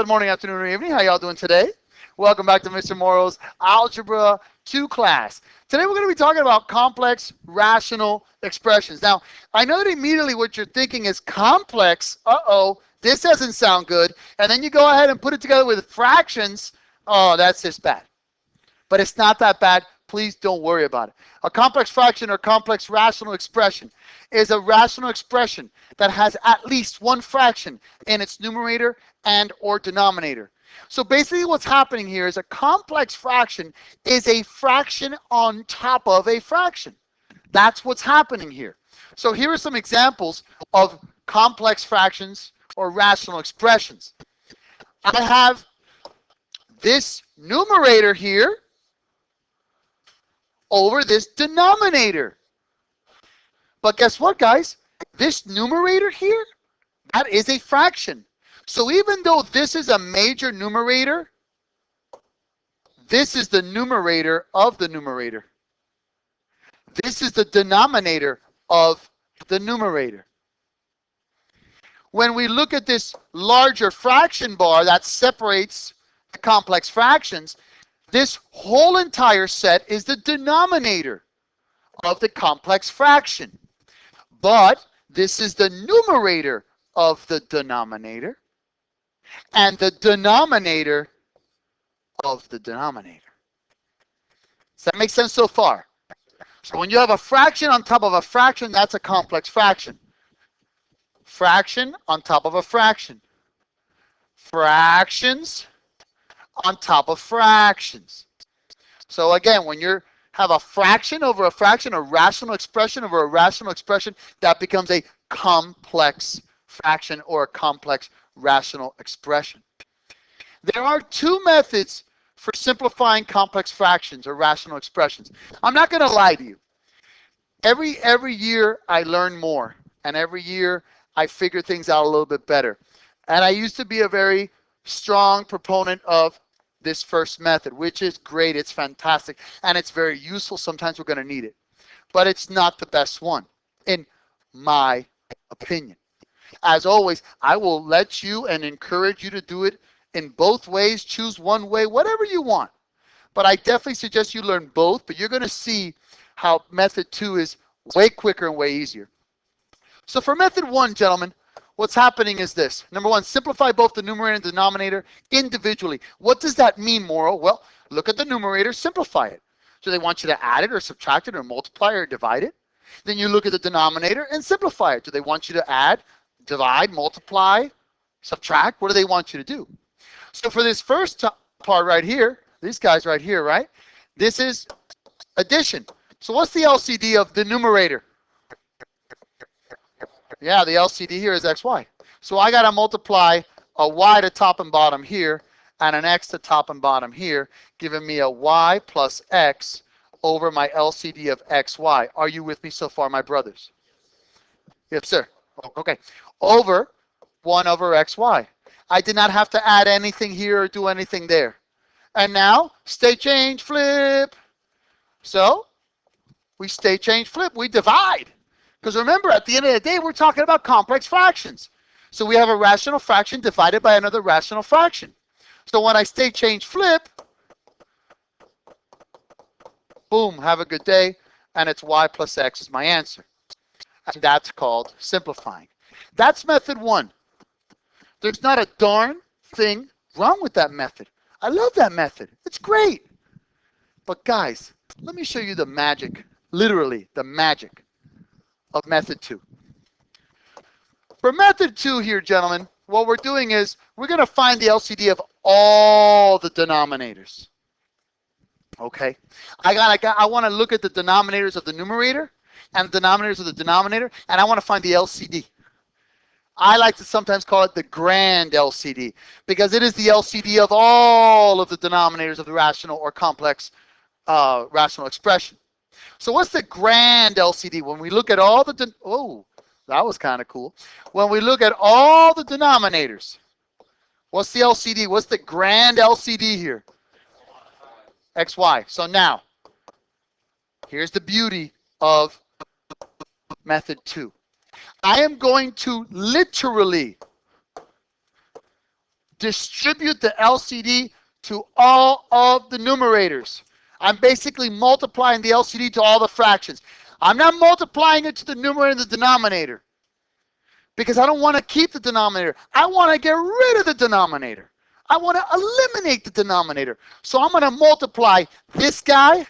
Good morning, afternoon, or evening. How y'all doing today? Welcome back to Mr. Morrow's Algebra 2 class. Today we're going to be talking about complex rational expressions. Now, I know that immediately what you're thinking is complex. This doesn't sound good. And then you go ahead and put it together with fractions. Oh, that's just bad. But it's not that bad. Please don't worry about it. A complex fraction or complex rational expression is a rational expression that has at least one fraction in its numerator and or denominator. So basically what's happening here is a complex fraction is a fraction on top of a fraction. That's what's happening here. So here are some examples of complex fractions or rational expressions. I have this numerator here over this denominator. But guess what, guys? This numerator here, that is a fraction. So even though this is a major numerator, this is the numerator of the numerator. This is the denominator of the numerator. When we look at this larger fraction bar that separates the complex fractions, this whole entire set is the denominator of the complex fraction. But this is the numerator of the denominator and the denominator of the denominator. Does that make sense so far? So when you have a fraction on top of a fraction, that's a complex fraction. Fraction on top of a fraction. Fractions on top of fractions. So again, when you have a fraction over a fraction, a rational expression over a rational expression, that becomes a complex fraction or a complex rational expression. There are two methods for simplifying complex fractions or rational expressions. I'm not going to lie to you. Every year I learn more, and every year I figure things out a little bit better. And I used to be a very strong proponent of this first method, which is great, it's fantastic, and it's very useful. Sometimes we're going to need it. But it's not the best one, in my opinion. As always, I will let you and encourage you to do it in both ways. Choose one way, whatever you want. But I definitely suggest you learn both, but you're going to see how method 2 is way quicker and way easier. So for method 1, gentlemen, what's happening is this. Number 1, simplify both the numerator and denominator individually. What does that mean, Morrow? Well, look at the numerator, simplify it. So they want you to add it or subtract it or multiply or divide it. Then you look at the denominator and simplify it. Do they want you to add, divide, multiply, subtract? What do they want you to do? So for this first part right here, these guys right here, right? This is addition. So what's the LCD of the numerator? Yeah, the LCD here is xy. So I got to multiply a y to top and bottom here and an x to top and bottom here, giving me a y plus x over my LCD of xy. Are you with me so far, my brothers? Yes, sir. Okay. Over 1 over xy. I did not have to add anything here or do anything there. And now, state change, flip. So, we state change, flip. We divide. Because remember, at the end of the day, we're talking about complex fractions. So we have a rational fraction divided by another rational fraction. So when I state change flip, boom, have a good day, and it's y plus x is my answer. And that's called simplifying. That's method 1. There's not a darn thing wrong with that method. I love that method. It's great. But guys, let me show you the magic, literally the magic of method 2. For method 2 here, gentlemen, what we're doing is we're going to find the LCD of all the denominators. Okay? I want to look at the denominators of the numerator and the denominators of the denominator, and I want to find the LCD. I like to sometimes call it the grand LCD because it is the LCD of all of the denominators of the rational or complex rational expression. So what's the grand LCD? When we look at all the, oh, that was kind of cool. When we look at all the denominators, what's the LCD? What's the grand LCD here? XY. So now, here's the beauty of method 2. I am going to literally distribute the LCD to all of the numerators. I'm basically multiplying the LCD to all the fractions. I'm not multiplying it to the numerator and the denominator because I don't want to keep the denominator. I want to get rid of the denominator. I want to eliminate the denominator. So I'm going to multiply this guy.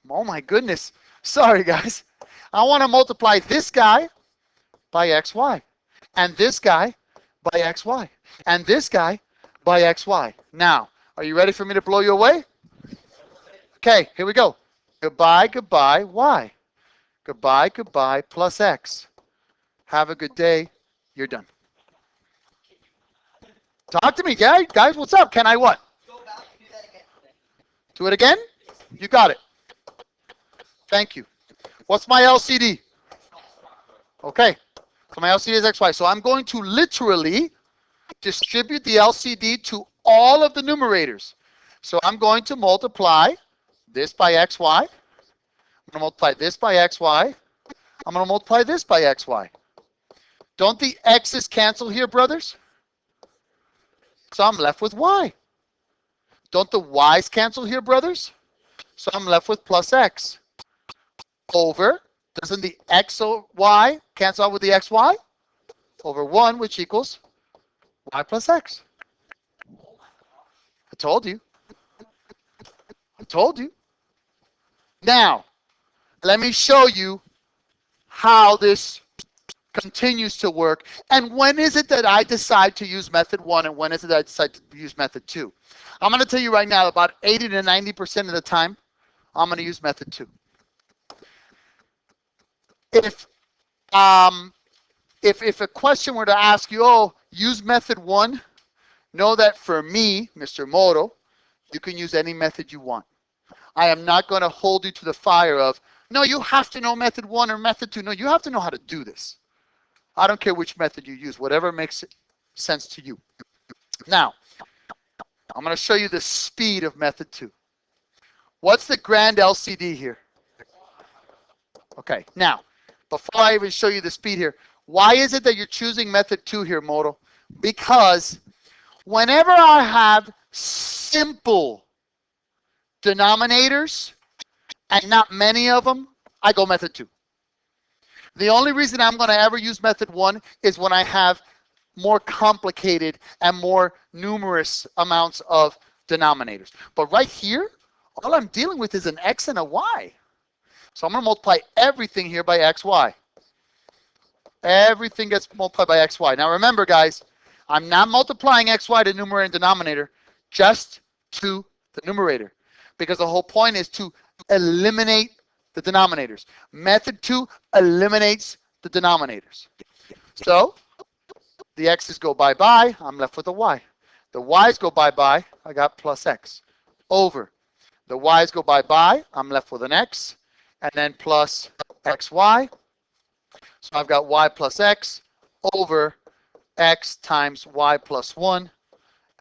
Oh my goodness. Sorry, guys. I want to multiply this guy by xy, and this guy by xy, and this guy by xy. Now, are you ready for me to blow you away? Okay, here we go. Goodbye, goodbye, y. Goodbye, goodbye, plus x. Have a good day. You're done. Talk to me, guys. Guys, what's up? Can I what? Go back and do that again. Do it again? You got it. Thank you. What's my LCD? Okay. So my LCD is xy. So I'm going to literally distribute the LCD to all of the numerators. So I'm going to multiply this by xy. I'm going to multiply this by xy. I'm going to multiply this by xy. Don't the x's cancel here, brothers? So I'm left with y. Don't the y's cancel here, brothers? So I'm left with plus x. Over, doesn't the x or y cancel out with the xy? Over 1, which equals y plus x. I told you. I told you. Now, let me show you how this continues to work. And when is it that I decide to use method 1 and when is it that I decide to use method 2? I'm going to tell you right now, about 80 to 90% of the time, I'm going to use method 2. If a question were to ask you, oh, use method 1, know that for me, Mr. Moro, you can use any method you want. I am not going to hold you to the fire of, no, you have to know method 1 or method 2. No, you have to know how to do this. I don't care which method you use, whatever makes sense to you. Now, I'm going to show you the speed of method 2. What's the grand LCD here? Okay, now, before I even show you the speed here, why is it that you're choosing method 2 here, Moto? Because whenever I have simple denominators and not many of them, I go method 2. The only reason I'm going to ever use method 1 is when I have more complicated and more numerous amounts of denominators. But right here, all I'm dealing with is an x and a y. So I'm going to multiply everything here by xy. Everything gets multiplied by xy. Now remember, guys, I'm not multiplying xy to numerator and denominator, just to the numerator. Because the whole point is to eliminate the denominators. Method 2 eliminates the denominators. So the x's go bye-bye. I'm left with a y. The y's go bye-bye. I got plus x. Over. The y's go bye-bye. I'm left with an x. And then plus xy. So I've got y plus x over x times y plus 1.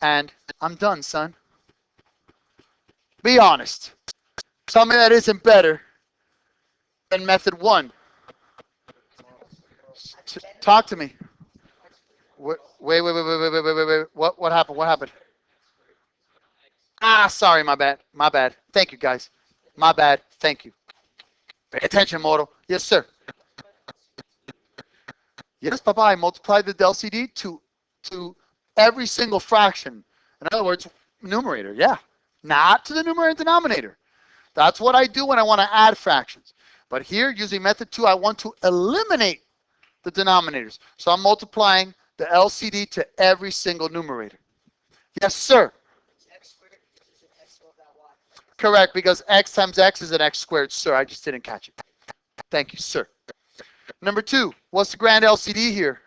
And I'm done, son. Be honest. Tell me that isn't better than method 1. Talk to me. Wait. What happened? What happened? Ah, sorry, my bad. My bad. Thank you, guys. My bad. Thank you. Pay attention, Moto. Yes, sir. Yes, Papa, I multiplied the LCD to every single fraction. In other words, numerator, yeah. Not to the numerator and denominator. That's what I do when I want to add fractions. But here, using method 2, I want to eliminate the denominators. So I'm multiplying the LCD to every single numerator. Yes, sir. X squared is an x over that y. Correct, because x times x is an x squared, sir. I just didn't catch it. Thank you, sir. Number 2, what's the grand LCD here?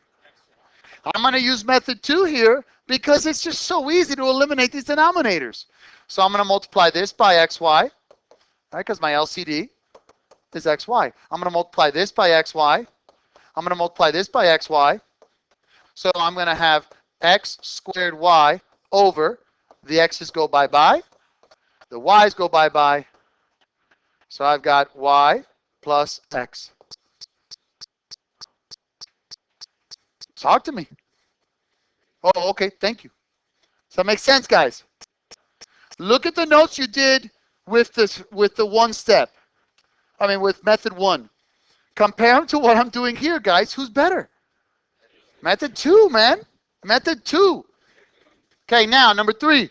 I'm going to use method 2 here because it's just so easy to eliminate these denominators. So I'm going to multiply this by xy, right, because my LCD is xy. I'm going to multiply this by xy. I'm going to multiply this by xy. So I'm going to have x squared y over, the x's go bye-bye, the y's go bye-bye. So I've got y plus x. Talk to me. Oh, okay, thank you. Does that make sense, guys? Look at the notes you did with the one step. I mean, with method 1. Compare them to what I'm doing here, guys. Who's better? Method 2, man. Method 2. Okay, now, number 3.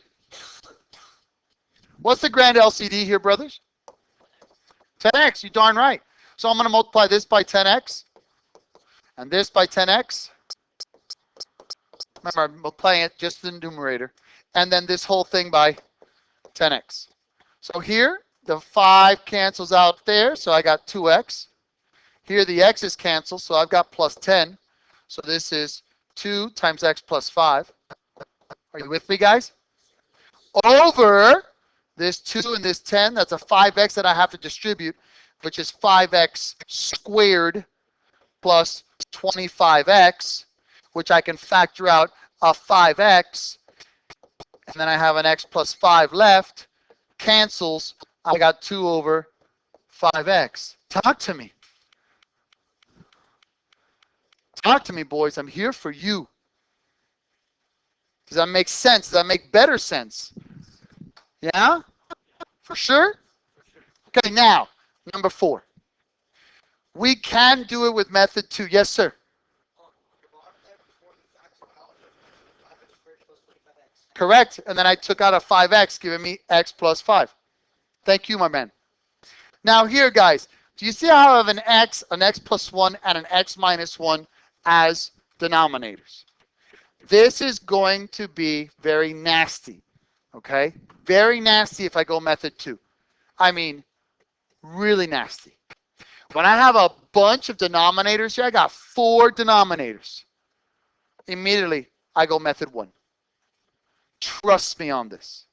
What's the grand LCD here, brothers? 10x, you darn right. So I'm going to multiply this by 10x and this by 10x. Remember, I'm multiplying it just the numerator. And then this whole thing by 10x. So here, the 5 cancels out there, so I got 2x. Here, the x's cancel, so I've got plus 10. So this is 2 times x plus 5. Are you with me, guys? Over this 2 and this 10, that's a 5x that I have to distribute, which is 5x squared plus 25x, which I can factor out a 5x, and then I have an x plus 5 left, cancels, I got 2 over 5x. Talk to me. Talk to me, boys. I'm here for you. Does that make sense? Does that make better sense? Yeah? For sure? Okay, now, number 4. We can do it with method 2. Yes, sir. Correct. And then I took out a 5x, giving me x plus 5. Thank you, my man. Now here, guys, do you see how I have an x plus 1, and an x minus 1 as denominators? This is going to be very nasty, okay? Very nasty if I go method 2. I mean, really nasty. When I have a bunch of denominators here, I got 4 denominators. Immediately, I go method 1. Trust me on this.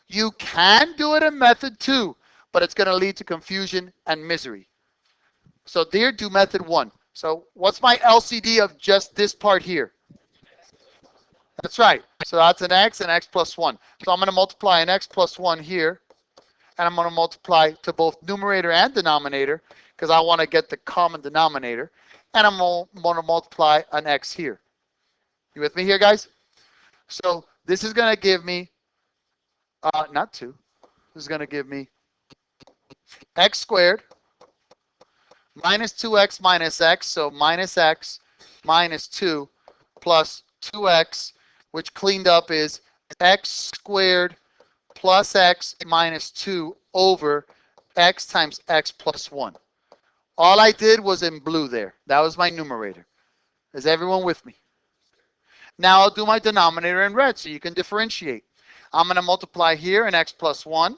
You can do it in method 2, but it's going to lead to confusion and misery. So there, do method 1. So what's my LCD of just this part here? That's right. So that's an x and x plus 1. So I'm going to multiply an x plus 1 here, and I'm going to multiply to both numerator and denominator, because I want to get the common denominator, and I'm going to multiply an x here. You with me here, guys? So this is going to give me, not 2, this is going to give me x squared minus 2x minus x, so minus x minus 2 plus 2x, which cleaned up is x squared plus x minus 2 over x times x plus 1. All I did was in blue there. That was my numerator. Is everyone with me? Now I'll do my denominator in red so you can differentiate. I'm going to multiply here an x plus 1,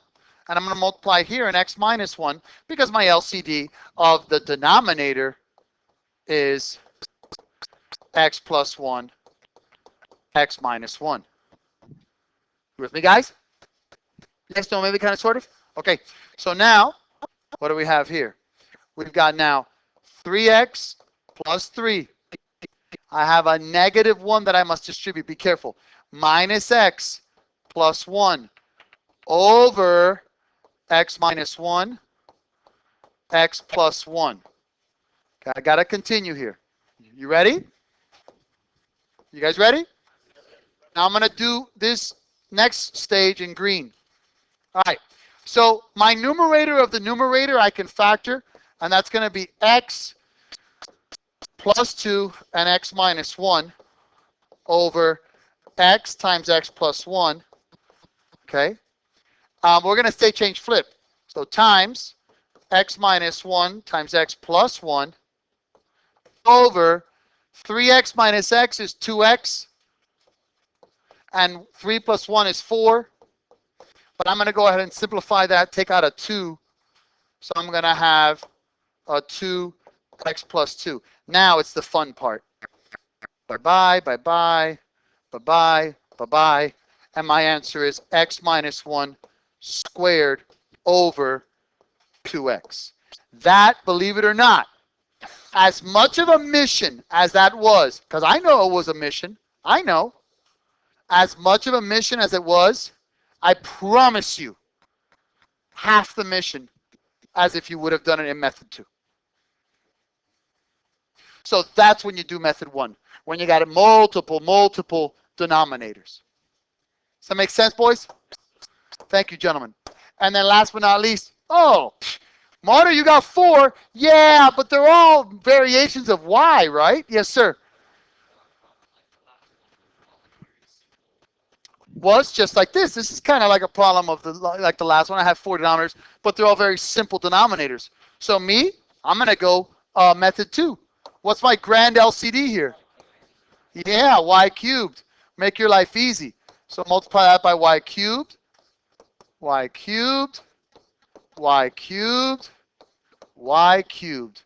and I'm going to multiply here an x minus 1, because my LCD of the denominator is x plus 1, x minus 1. You with me, guys? Yes, no, maybe kind of, sort of? Okay, so now, what do we have here? We've got now 3x plus 3. I have a negative 1 that I must distribute. Be careful. Minus x plus 1 over x minus 1, x plus 1. Okay, I got to continue here. You ready? You guys ready? Now I'm going to do this next stage in green. All right. So my numerator of the numerator I can factor, and that's going to be x plus 2 and x minus 1 over x times x plus 1. Okay. We're going to state change flip. So times x minus 1 times x plus 1 over 3x minus x is 2x, and 3 plus 1 is 4. But I'm going to go ahead and simplify that, take out a 2. So I'm going to have a 2x plus 2. Now it's the fun part. Bye-bye, bye-bye, bye-bye, bye-bye. And my answer is x minus 1 squared over 2x. That, believe it or not, as much of a mission as that was, because I know it was a mission, I know, as much of a mission as it was, I promise you, half the mission as if you would have done it in method 2. So that's when you do method 1, when you got multiple denominators. Does that make sense, boys? Thank you, gentlemen. And then last but not least, oh, Marta, you got 4. Yeah, but they're all variations of y, right? Yes, sir. Well, it's just like this. This is kind of like a problem of like the last one. I have 4 denominators, but they're all very simple denominators. So me, I'm going to go method 2. What's my grand LCD here? Yeah, y cubed. Make your life easy. So multiply that by y cubed, y cubed, y cubed, y cubed.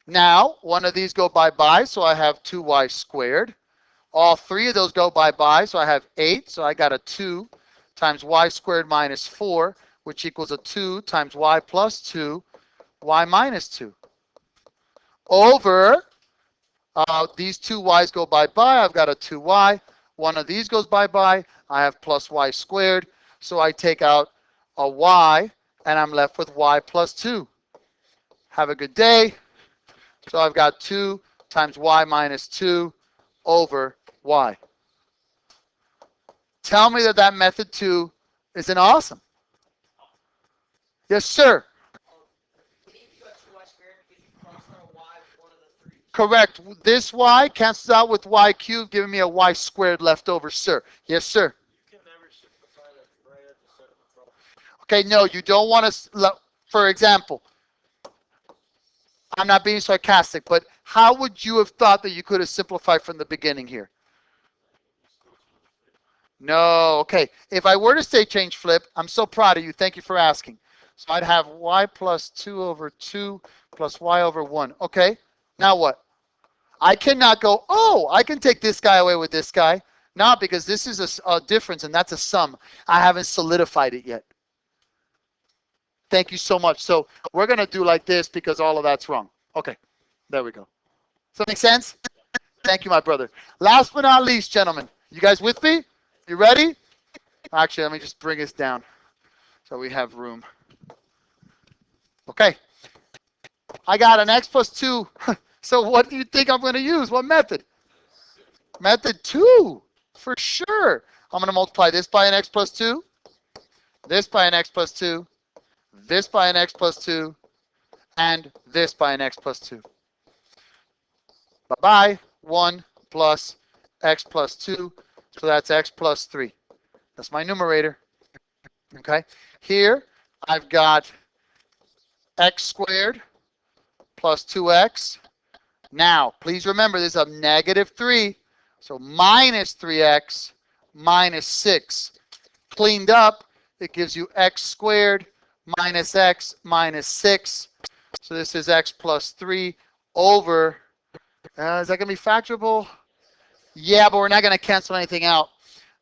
Now, one of these go bye-bye, so I have 2y squared. All 3 of those go bye-bye, so I have 8. So I got a 2 times y squared minus 4, which equals a 2 times y plus 2, y minus 2. Over, these 2 y's go bye-bye. I've got a 2y. One of these goes bye-bye. I have plus y squared. So I take out a y, and I'm left with y plus 2. Have a good day. So I've got 2 times y minus 2 over y. Tell me that that method 2 isn't awesome. Yes, sir. Correct. This y cancels out with y cubed, giving me a y squared left over, sir. Yes, sir. You can never simplify that right at the set of the problem. Okay, no, you don't want to, for example, I'm not being sarcastic, but how would you have thought that you could have simplified from the beginning here? No, okay. If I were to say change flip, I'm so proud of you. Thank you for asking. So I'd have y plus 2 over 2 plus y over 1. Okay, now what? I cannot go, oh, I can take this guy away with this guy. Not because this is a difference and that's a sum. I haven't solidified it yet. Thank you so much. So we're going to do like this because all of that's wrong. Okay, there we go. Does that make sense? Thank you, my brother. Last but not least, gentlemen, you guys with me? You ready? Actually, let me just bring this down so we have room. Okay. I got an x plus 2. So what do you think I'm going to use? What method? Method 2, for sure. I'm going to multiply this by an x plus 2, this by an x plus 2, this by an x plus 2, and this by an x plus 2. Bye-bye. 1 plus x plus 2. So that's x plus 3. That's my numerator. Okay. Here, I've got x squared plus 2x. Now, please remember this is a negative 3. So minus 3x minus 6. Cleaned up, it gives you x squared minus x minus 6. So this is x plus 3 over, is that going to be factorable? Yeah, but we're not going to cancel anything out.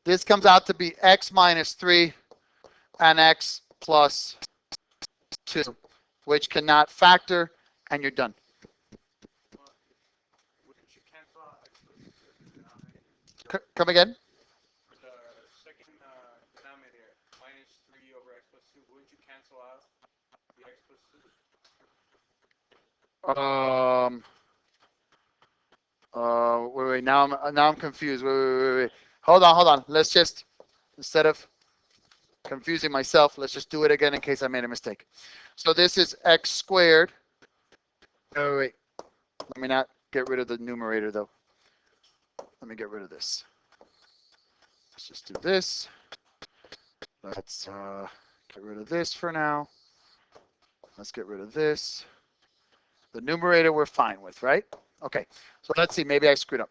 This comes out to be x minus 3 and x plus 2, which cannot factor, and you're done. Wouldn't you cancel out x plus 2? Come again? The second denominator, minus 3 over x plus 2, wouldn't you cancel out the x plus 2? Wait. Now I'm confused. Wait. Hold on. Let's just, instead of confusing myself, let's just do it again in case I made a mistake. So this is x squared. Wait. Let me not get rid of the numerator though. Let me get rid of this. Let's just do this. Let's get rid of this for now. Let's get rid of this. The numerator we're fine with, right? Okay, so let's see, maybe I screwed up.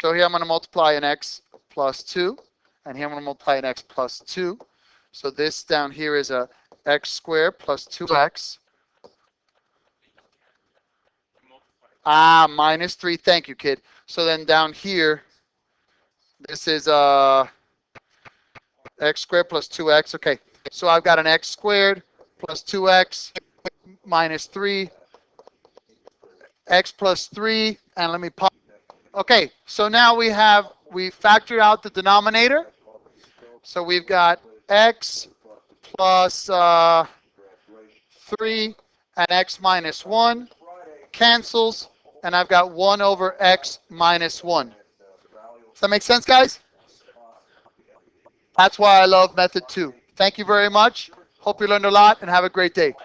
So here I'm going to multiply an x plus 2, and here I'm going to multiply an x plus 2. So this down here is a x squared plus 2x. Minus 3, thank you, kid. So then down here, this is x squared plus 2x. Okay, so I've got an x squared plus 2x minus 3. X plus 3, and let me pop. Okay, so now we factored out the denominator. So we've got x plus 3 and x minus 1 cancels, and I've got 1 over x minus 1. Does that make sense, guys? That's why I love method 2. Thank you very much. Hope you learned a lot and have a great day.